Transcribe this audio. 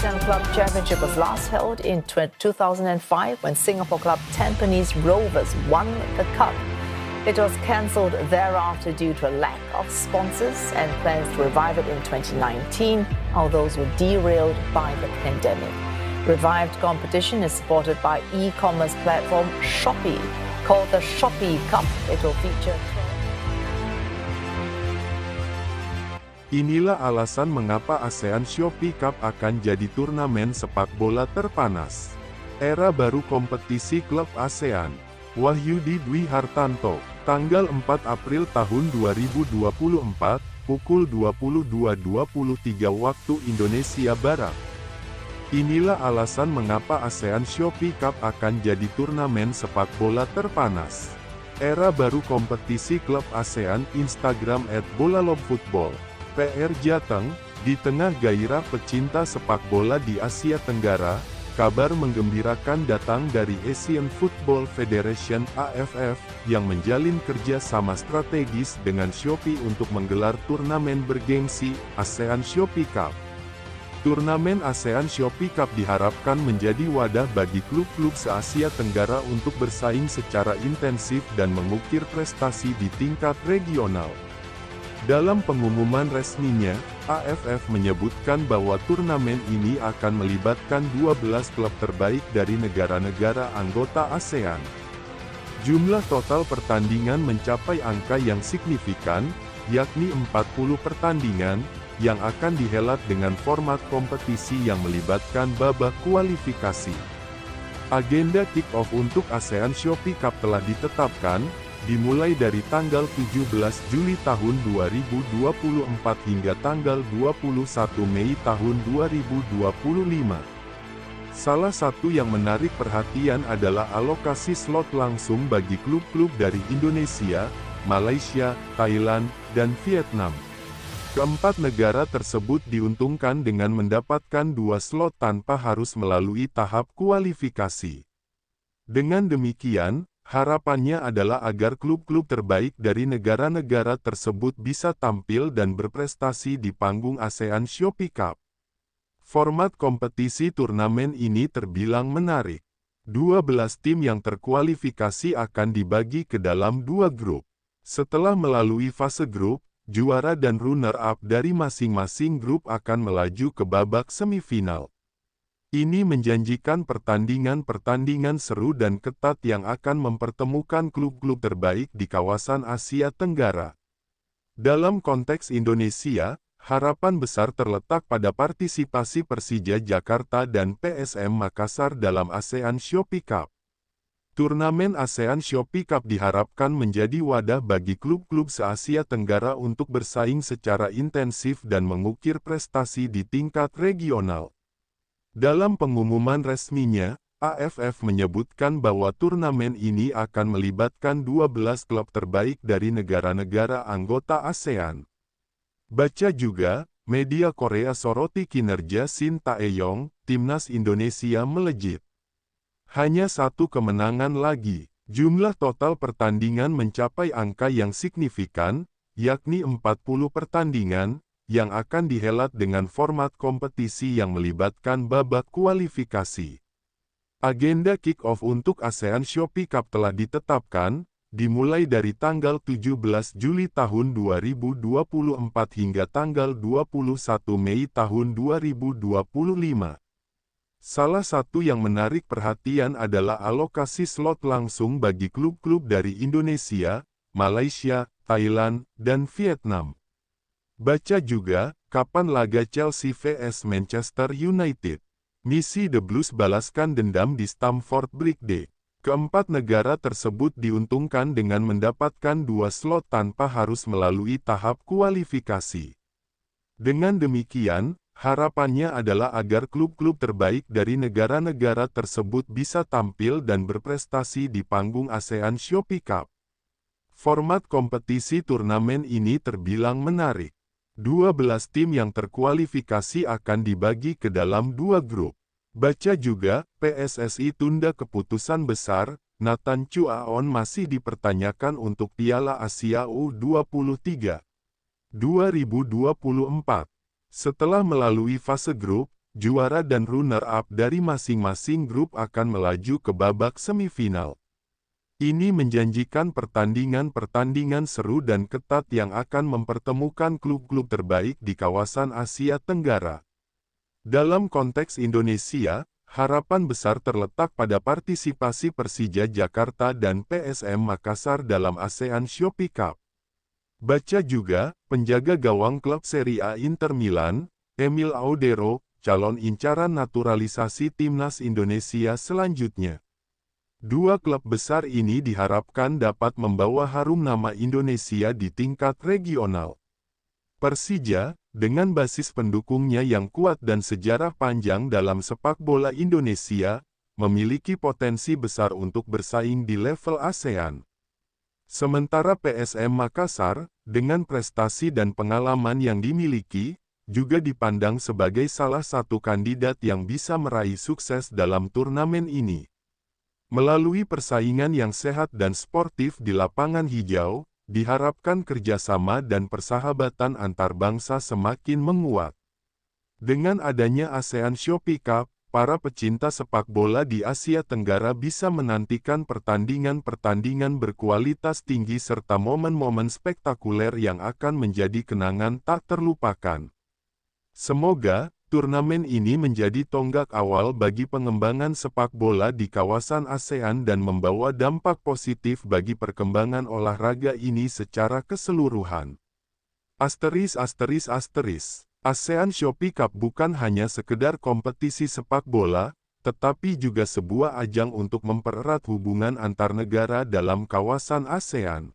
ASEAN Club Championship was last held in 2005 when Singapore club Tampines Rovers won the cup. It was cancelled thereafter due to a lack of sponsors, and plans to revive it in 2019, although those were derailed by the pandemic. Revived competition is supported by e-commerce platform Shopee. Called the Shopee Cup, it will feature... Inilah alasan mengapa ASEAN Shopee Cup akan jadi turnamen sepak bola terpanas. Era baru kompetisi klub ASEAN. Wahyudi Dwi Hartanto, tanggal 4 April tahun 2024, pukul 22.23 waktu Indonesia Barat. Inilah alasan mengapa ASEAN Shopee Cup akan jadi turnamen sepak bola terpanas. Era baru kompetisi klub ASEAN. Instagram @bolalobfootball. PR Jateng, di tengah gairah pecinta sepak bola di Asia Tenggara, kabar menggembirakan datang dari Asian Football Federation (AFF) yang menjalin kerja sama strategis dengan Shopee untuk menggelar turnamen bergengsi, ASEAN Shopee Cup. Turnamen ASEAN Shopee Cup diharapkan menjadi wadah bagi klub-klub se-Asia Tenggara untuk bersaing secara intensif dan mengukir prestasi di tingkat regional. Dalam pengumuman resminya, AFF menyebutkan bahwa turnamen ini akan melibatkan 12 klub terbaik dari negara-negara anggota ASEAN. Jumlah total pertandingan mencapai angka yang signifikan, yakni 40 pertandingan, yang akan dihelat dengan format kompetisi yang melibatkan babak kualifikasi. Agenda kick-off untuk ASEAN Shopee Cup telah ditetapkan, dimulai dari tanggal 17 Juli tahun 2024 hingga tanggal 21 Mei tahun 2025. Salah satu yang menarik perhatian adalah alokasi slot langsung bagi klub-klub dari Indonesia, Malaysia, Thailand, dan Vietnam. Keempat negara tersebut diuntungkan dengan mendapatkan 2 slot tanpa harus melalui tahap kualifikasi. Dengan demikian, harapannya adalah agar klub-klub terbaik dari negara-negara tersebut bisa tampil dan berprestasi di panggung ASEAN Shopee Cup. Format kompetisi turnamen ini terbilang menarik. 12 tim yang terkualifikasi akan dibagi ke dalam 2 grup. Setelah melalui fase grup, juara dan runner-up dari masing-masing grup akan melaju ke babak semifinal. Ini menjanjikan pertandingan-pertandingan seru dan ketat yang akan mempertemukan klub-klub terbaik di kawasan Asia Tenggara. Dalam konteks Indonesia, harapan besar terletak pada partisipasi Persija Jakarta dan PSM Makassar dalam ASEAN Shopee Cup. Turnamen ASEAN Shopee Cup diharapkan menjadi wadah bagi klub-klub se-Asia Tenggara untuk bersaing secara intensif dan mengukir prestasi di tingkat regional. Dalam pengumuman resminya, AFF menyebutkan bahwa turnamen ini akan melibatkan 12 klub terbaik dari negara-negara anggota ASEAN. Baca juga, media Korea soroti kinerja Shin Tae-yong, timnas Indonesia melejit. Hanya 1 kemenangan lagi, jumlah total pertandingan mencapai angka yang signifikan, yakni 40 pertandingan, yang akan dihelat dengan format kompetisi yang melibatkan babak kualifikasi. Agenda kick-off untuk ASEAN Shopee Cup telah ditetapkan, dimulai dari tanggal 17 Juli tahun 2024 hingga tanggal 21 Mei tahun 2025. Salah satu yang menarik perhatian adalah alokasi slot langsung bagi klub-klub dari Indonesia, Malaysia, Thailand, dan Vietnam. Baca juga, kapan laga Chelsea vs Manchester United. Misi The Blues balaskan dendam di Stamford Bridge. Keempat negara tersebut diuntungkan dengan mendapatkan 2 slot tanpa harus melalui tahap kualifikasi. Dengan demikian, harapannya adalah agar klub-klub terbaik dari negara-negara tersebut bisa tampil dan berprestasi di panggung ASEAN Shopee Cup. Format kompetisi turnamen ini terbilang menarik. 12 tim yang terkualifikasi akan dibagi ke dalam 2 grup. Baca juga, PSSI tunda keputusan besar, Nathan Chuaon masih dipertanyakan untuk Piala Asia U23 2024. Setelah melalui fase grup, juara dan runner-up dari masing-masing grup akan melaju ke babak semifinal. Ini menjanjikan pertandingan-pertandingan seru dan ketat yang akan mempertemukan klub-klub terbaik di kawasan Asia Tenggara. Dalam konteks Indonesia, harapan besar terletak pada partisipasi Persija Jakarta dan PSM Makassar dalam ASEAN Shopee Cup. Baca juga, penjaga gawang klub Serie A Inter Milan, Emil Audero, calon incaran naturalisasi timnas Indonesia selanjutnya. Dua klub besar ini diharapkan dapat membawa harum nama Indonesia di tingkat regional. Persija, dengan basis pendukungnya yang kuat dan sejarah panjang dalam sepak bola Indonesia, memiliki potensi besar untuk bersaing di level ASEAN. Sementara PSM Makassar, dengan prestasi dan pengalaman yang dimiliki, juga dipandang sebagai salah satu kandidat yang bisa meraih sukses dalam turnamen ini. Melalui persaingan yang sehat dan sportif di lapangan hijau, diharapkan kerjasama dan persahabatan antar bangsa semakin menguat. Dengan adanya ASEAN Shopee Cup, para pecinta sepak bola di Asia Tenggara bisa menantikan pertandingan-pertandingan berkualitas tinggi serta momen-momen spektakuler yang akan menjadi kenangan tak terlupakan. Semoga turnamen ini menjadi tonggak awal bagi pengembangan sepak bola di kawasan ASEAN dan membawa dampak positif bagi perkembangan olahraga ini secara keseluruhan. ASEAN Shopee Cup bukan hanya sekedar kompetisi sepak bola, tetapi juga sebuah ajang untuk mempererat hubungan antar negara dalam kawasan ASEAN.